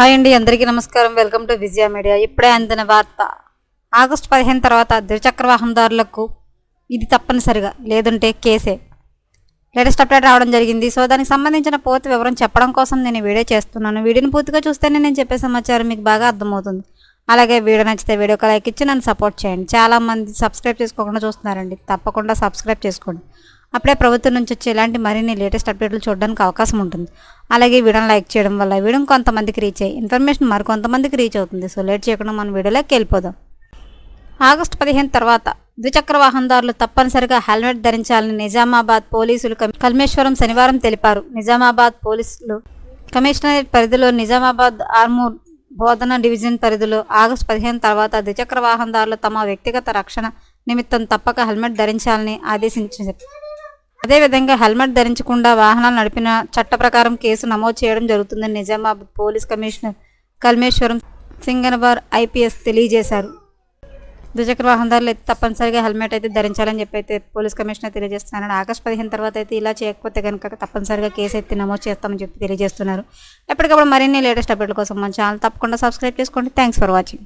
Hi అండి, అందరికీ నమస్కారం. Welcome to Vijaya media. ఇప్పుడే అందిన వార్త. ఆగస్టు 15 తర్వాత ద్విచక్ర వాహనదారులకు ఇది తప్పనిసరిగా, లేదంటే కేసే. లేటెస్ట్ అప్డేట్ రావడం జరిగింది. సో దానికి సంబంధించిన పూర్తి వివరం చెప్పడం కోసం నేను వీడియో చేస్తున్నాను. వీడియోని పూర్తిగా చూస్తేనే నేను చెప్పే సమాచారం మీకు బాగా అర్థమవుతుంది. అలాగే వీడియో నచ్చితే వీడియోకి లైక్ ఇచ్చి నన్ను సపోర్ట్ చేయండి. చాలామంది సబ్స్క్రైబ్ చేసుకోకుండా చూస్తున్నారండి. తప్పకుండా సబ్స్క్రైబ్ చేసుకోండి. అప్పుడే ప్రభుత్వం నుంచి వచ్చే ఇలాంటి మరిన్ని లేటెస్ట్ అప్డేట్లు చూడడానికి అవకాశం ఉంటుంది. అలాగే వీడియోని లైక్ చేయడం వల్ల వీడియో కొంతమందికి రీచ్ అయ్యి ఇన్ఫర్మేషన్ మరికొంతమందికి రీచ్ అవుతుంది. సో లేట్ చేయకుండా మనం వీడియోలోకి వెళ్ళిపోదాం. ఆగస్టు 15 తర్వాత ద్విచక్ర వాహనదారులు తప్పనిసరిగా హెల్మెట్ ధరించాలని నిజామాబాద్ పోలీసులు కల్మేశ్వరం శనివారం తెలిపారు. నిజామాబాద్ పోలీసులు కమిషనరేట్ పరిధిలో నిజామాబాద్ ఆర్మూర్ బోధన డివిజన్ పరిధిలో ఆగస్టు 15 తర్వాత ద్విచక్ర వాహనదారులు తమ వ్యక్తిగత రక్షణ నిమిత్తం తప్పక హెల్మెట్ ధరించాలని ఆదేశించారు. అదేవిధంగా హెల్మెట్ ధరించకుండా వాహనాలు నడిపిన చట్ట ప్రకారం కేసు నమోదు చేయడం జరుగుతుందని నిజామాబాద్ పోలీస్ కమిషనర్ కల్మేశ్వరం సింగనబార్ ఐపీఎస్ తెలియజేశారు. ద్విచక్ర వాహనదారులు అయితే తప్పనిసరిగా హెల్మెట్ అయితే ధరించాలని చెప్పి అయితే పోలీస్ కమిషనర్ తెలియజేస్తున్నారు. ఆగస్టు 15 తర్వాత అయితే ఇలా చేయకపోతే కనుక తప్పనిసరిగా కేసు అయితే నమోదు చేస్తామని చెప్పి తెలియజేస్తున్నారు. ఎప్పటికప్పుడు మరిన్ని లేటెస్ట్ అప్డేట్ల కోసం మన ఛానల్ తప్పకుండా సబ్స్క్రైబ్ చేసుకోండి. Thanks for watching.